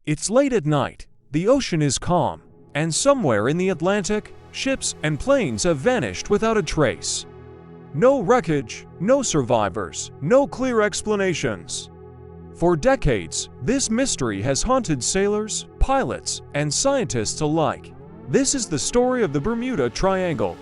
It's late at night, the ocean is calm, and somewhere in the Atlantic, ships and planes have vanished without a trace. No wreckage, no survivors, no clear explanations. For decades, this mystery has haunted sailors, pilots, and scientists alike. This is the story of the Bermuda Triangle.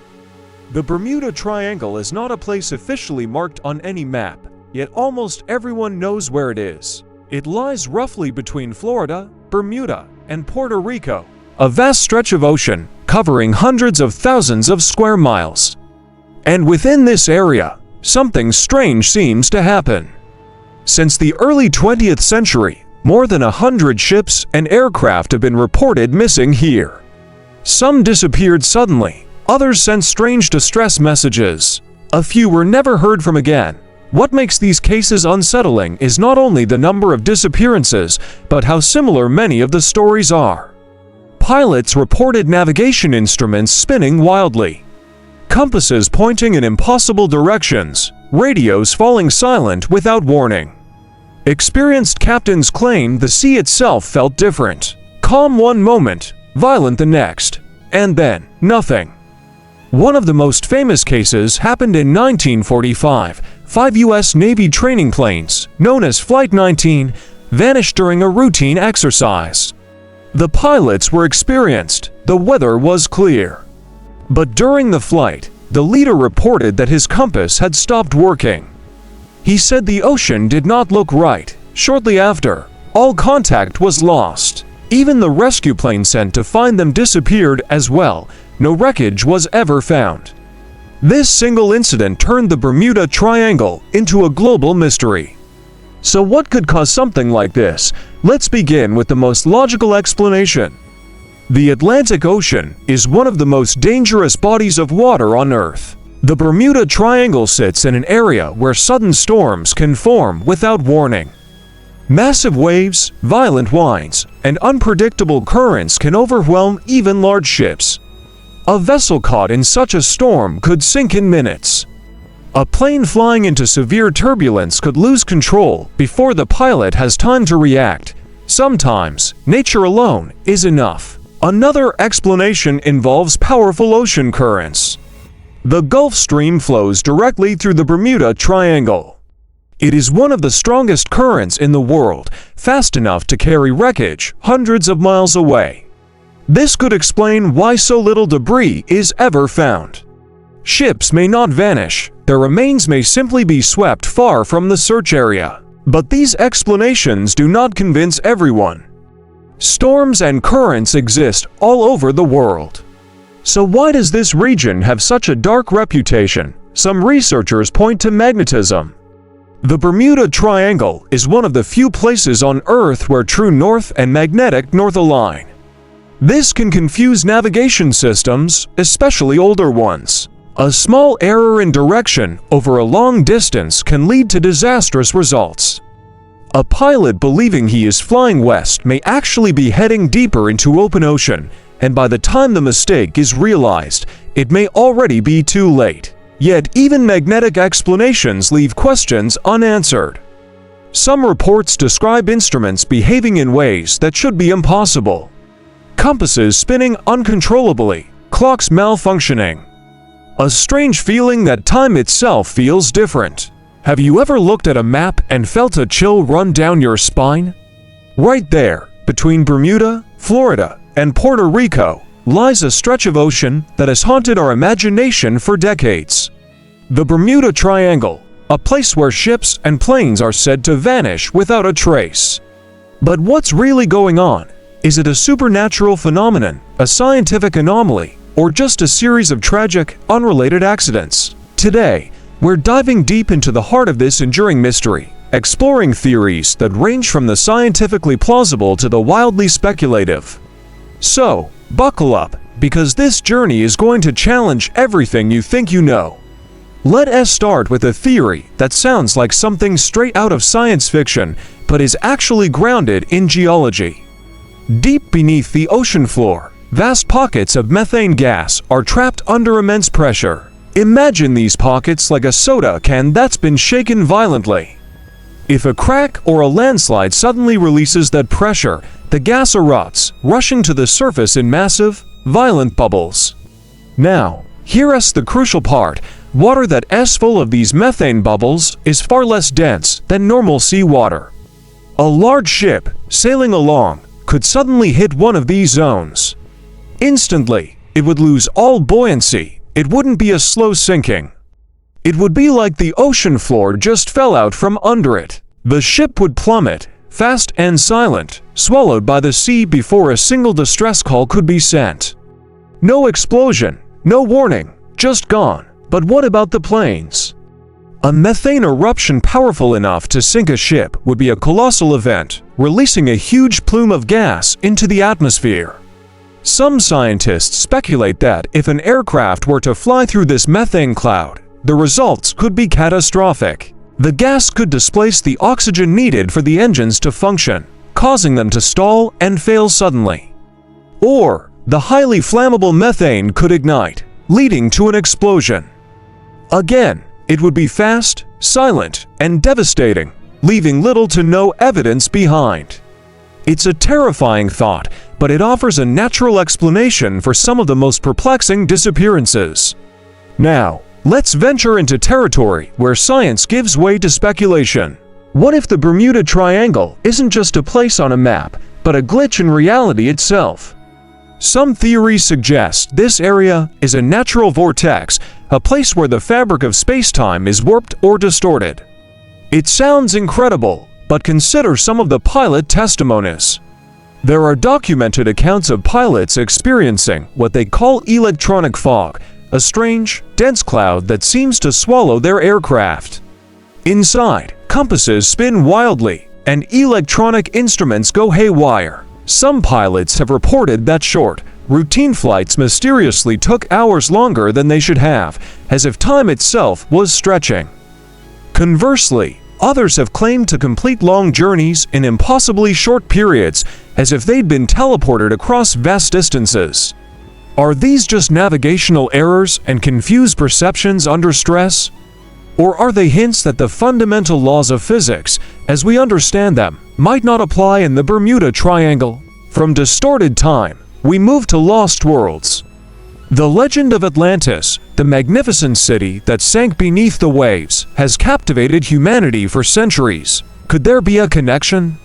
The Bermuda Triangle is not a place officially marked on any map, yet almost everyone knows where it is. It lies roughly between Florida, Bermuda, and Puerto Rico, a vast stretch of ocean covering hundreds of thousands of square miles. And within this area, something strange seems to happen. Since the early 20th century, more than 100 ships and aircraft have been reported missing here. Some disappeared suddenly, others sent strange distress messages. A few were never heard from again. What makes these cases unsettling is not only the number of disappearances, but how similar many of the stories are. Pilots reported navigation instruments spinning wildly, compasses pointing in impossible directions, radios falling silent without warning. Experienced captains claimed the sea itself felt different, calm one moment, violent the next, and then nothing. One of the most famous cases happened in 1945. 5 U.S. Navy training planes, known as Flight 19, vanished during a routine exercise. The pilots were experienced, the weather was clear. But during the flight, the leader reported that his compass had stopped working. He said the ocean did not look right. Shortly after, all contact was lost. Even the rescue plane sent to find them disappeared as well. No wreckage was ever found. This single incident turned the Bermuda Triangle into a global mystery. So what could cause something like this? Let's begin with the most logical explanation. The Atlantic Ocean is one of the most dangerous bodies of water on Earth. The Bermuda Triangle sits in an area where sudden storms can form without warning. Massive waves, violent winds, and unpredictable currents can overwhelm even large ships. A vessel caught in such a storm could sink in minutes. A plane flying into severe turbulence could lose control before the pilot has time to react. Sometimes, nature alone is enough. Another explanation involves powerful ocean currents. The Gulf Stream flows directly through the Bermuda Triangle. It is one of the strongest currents in the world, fast enough to carry wreckage hundreds of miles away. This could explain why so little debris is ever found. Ships may not vanish, their remains may simply be swept far from the search area. But these explanations do not convince everyone. Storms and currents exist all over the world. So why does this region have such a dark reputation? Some researchers point to magnetism. The Bermuda Triangle is one of the few places on Earth where true north and magnetic north align. This can confuse navigation systems, especially older ones. A small error in direction over a long distance can lead to disastrous results. A pilot believing he is flying west may actually be heading deeper into open ocean, and by the time the mistake is realized, it may already be too late. Yet even magnetic explanations leave questions unanswered. Some reports describe instruments behaving in ways that should be impossible. Compasses spinning uncontrollably, clocks malfunctioning. A strange feeling that time itself feels different. Have you ever looked at a map and felt a chill run down your spine? Right there, between Bermuda, Florida, and Puerto Rico, lies a stretch of ocean that has haunted our imagination for decades. The Bermuda Triangle, a place where ships and planes are said to vanish without a trace. But what's really going on? Is it a supernatural phenomenon, a scientific anomaly, or just a series of tragic, unrelated accidents? Today, we're diving deep into the heart of this enduring mystery, exploring theories that range from the scientifically plausible to the wildly speculative. So, buckle up, because this journey is going to challenge everything you think you know. Let us start with a theory that sounds like something straight out of science fiction, but is actually grounded in geology. Deep beneath the ocean floor, vast pockets of methane gas are trapped under immense pressure. Imagine these pockets like a soda can that's been shaken violently. If a crack or a landslide suddenly releases that pressure, the gas erupts, rushing to the surface in massive, violent bubbles. Now, here's the crucial part. Water that is full of these methane bubbles is far less dense than normal seawater. A large ship, sailing along, could suddenly hit one of these zones. Instantly, it would lose all buoyancy. It wouldn't be a slow sinking. It would be like the ocean floor just fell out from under it. The ship would plummet, fast and silent, swallowed by the sea before a single distress call could be sent. No explosion, no warning, just gone. But what about the planes? A methane eruption powerful enough to sink a ship would be a colossal event, releasing a huge plume of gas into the atmosphere. Some scientists speculate that if an aircraft were to fly through this methane cloud, the results could be catastrophic. The gas could displace the oxygen needed for the engines to function, causing them to stall and fail suddenly. Or, the highly flammable methane could ignite, leading to an explosion. Again, it would be fast, silent, and devastating, leaving little to no evidence behind. It's a terrifying thought, but it offers a natural explanation for some of the most perplexing disappearances. Now, let's venture into territory where science gives way to speculation. What if the Bermuda Triangle isn't just a place on a map, but a glitch in reality itself? Some theories suggest this area is a natural vortex, a place where the fabric of space-time is warped or distorted. It sounds incredible, but consider some of the pilot testimonies. There are documented accounts of pilots experiencing what they call electronic fog, a strange, dense cloud that seems to swallow their aircraft. Inside, compasses spin wildly, and electronic instruments go haywire. Some pilots have reported that short, routine flights mysteriously took hours longer than they should have, as if time itself was stretching. Conversely, others have claimed to complete long journeys in impossibly short periods, as if they'd been teleported across vast distances. Are these just navigational errors and confused perceptions under stress? Or are they hints that the fundamental laws of physics, as we understand them, might not apply in the Bermuda Triangle? From distorted time, we move to lost worlds. The legend of Atlantis, the magnificent city that sank beneath the waves, has captivated humanity for centuries. Could there be a connection?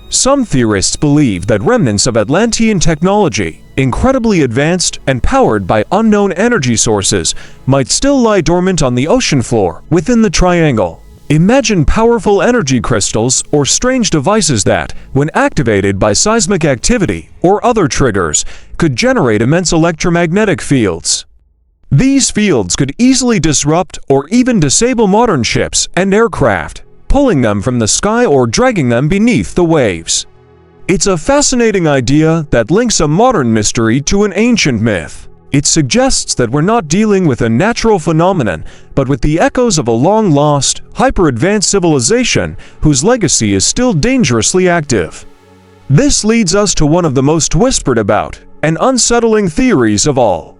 Some theorists believe that remnants of Atlantean technology, incredibly advanced and powered by unknown energy sources, might still lie dormant on the ocean floor within the triangle. Imagine powerful energy crystals or strange devices that, when activated by seismic activity or other triggers, could generate immense electromagnetic fields. These fields could easily disrupt or even disable modern ships and aircraft, pulling them from the sky or dragging them beneath the waves. It's a fascinating idea that links a modern mystery to an ancient myth. It suggests that we're not dealing with a natural phenomenon, but with the echoes of a long-lost, hyper-advanced civilization whose legacy is still dangerously active. This leads us to one of the most whispered about and unsettling theories of all.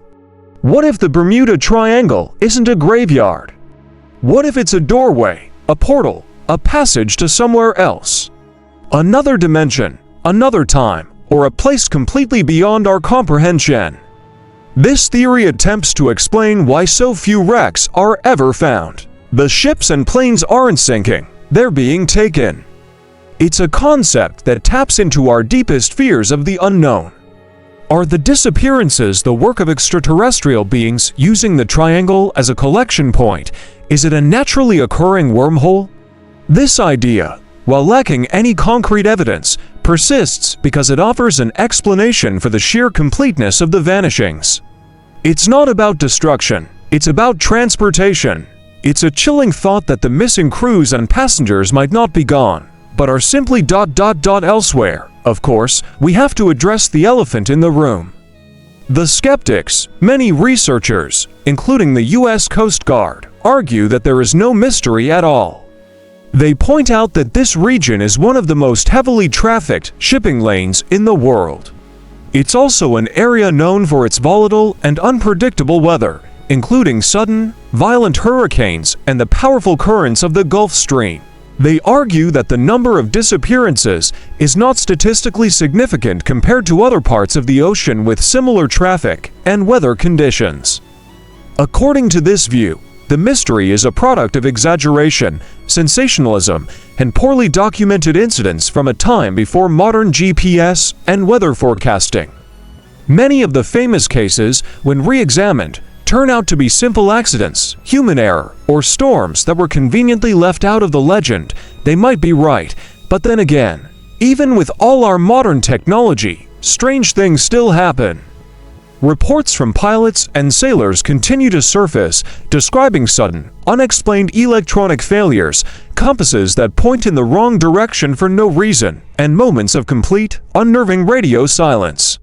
What if the Bermuda Triangle isn't a graveyard? What if it's a doorway, a portal, a passage to somewhere else? Another dimension, another time, or a place completely beyond our comprehension? This theory attempts to explain why so few wrecks are ever found. The ships and planes aren't sinking, they're being taken. It's a concept that taps into our deepest fears of the unknown. Are the disappearances the work of extraterrestrial beings using the triangle as a collection point? Is it a naturally occurring wormhole? This idea, while lacking any concrete evidence, persists because it offers an explanation for the sheer completeness of the vanishings. It's not about destruction, it's about transportation. It's a chilling thought that the missing crews and passengers might not be gone, but are simply elsewhere. Of course, we have to address the elephant in the room. The skeptics, many researchers, including the US Coast Guard, argue that there is no mystery at all. They point out that this region is one of the most heavily trafficked shipping lanes in the world. It's also an area known for its volatile and unpredictable weather, including sudden, violent hurricanes and the powerful currents of the Gulf Stream. They argue that the number of disappearances is not statistically significant compared to other parts of the ocean with similar traffic and weather conditions. According to this view, the mystery is a product of exaggeration, sensationalism, and poorly documented incidents from a time before modern GPS and weather forecasting. Many of the famous cases, when re-examined, turn out to be simple accidents, human error, or storms that were conveniently left out of the legend. They might be right, but then again, even with all our modern technology, strange things still happen. Reports from pilots and sailors continue to surface, describing sudden, unexplained electronic failures, compasses that point in the wrong direction for no reason, and moments of complete, unnerving radio silence.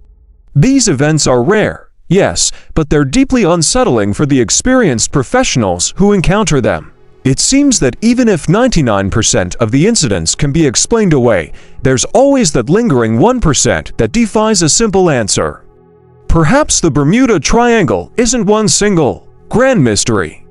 These events are rare, yes, but they're deeply unsettling for the experienced professionals who encounter them. It seems that even if 99% of the incidents can be explained away, there's always that lingering 1% that defies a simple answer. Perhaps the Bermuda Triangle isn't one single, grand mystery.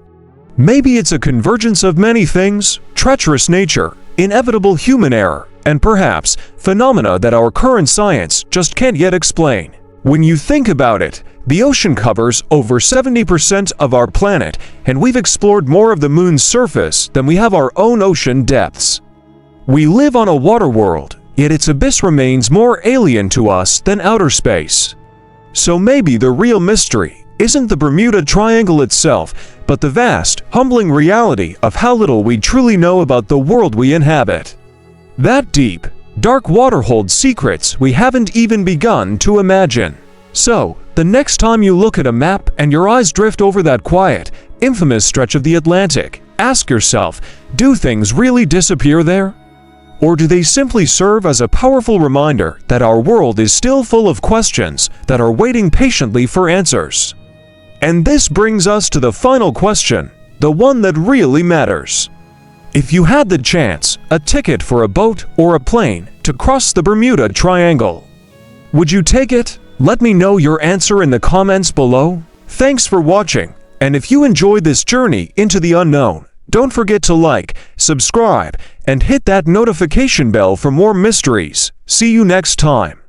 Maybe it's a convergence of many things: treacherous nature, inevitable human error, and perhaps phenomena that our current science just can't yet explain. When you think about it, the ocean covers over 70% of our planet, and we've explored more of the moon's surface than we have our own ocean depths. We live on a water world, yet its abyss remains more alien to us than outer space. So maybe the real mystery isn't the Bermuda Triangle itself, but the vast, humbling reality of how little we truly know about the world we inhabit. That deep, dark water holds secrets we haven't even begun to imagine. So, the next time you look at a map and your eyes drift over that quiet, infamous stretch of the Atlantic, ask yourself, do things really disappear there? Or do they simply serve as a powerful reminder that our world is still full of questions that are waiting patiently for answers? And this brings us to the final question, the one that really matters. If you had the chance, a ticket for a boat or a plane to cross the Bermuda Triangle, would you take it? Let me know your answer in the comments below. Thanks for watching, and if you enjoyed this journey into the unknown, don't forget to like, subscribe, and hit that notification bell for more mysteries. See you next time.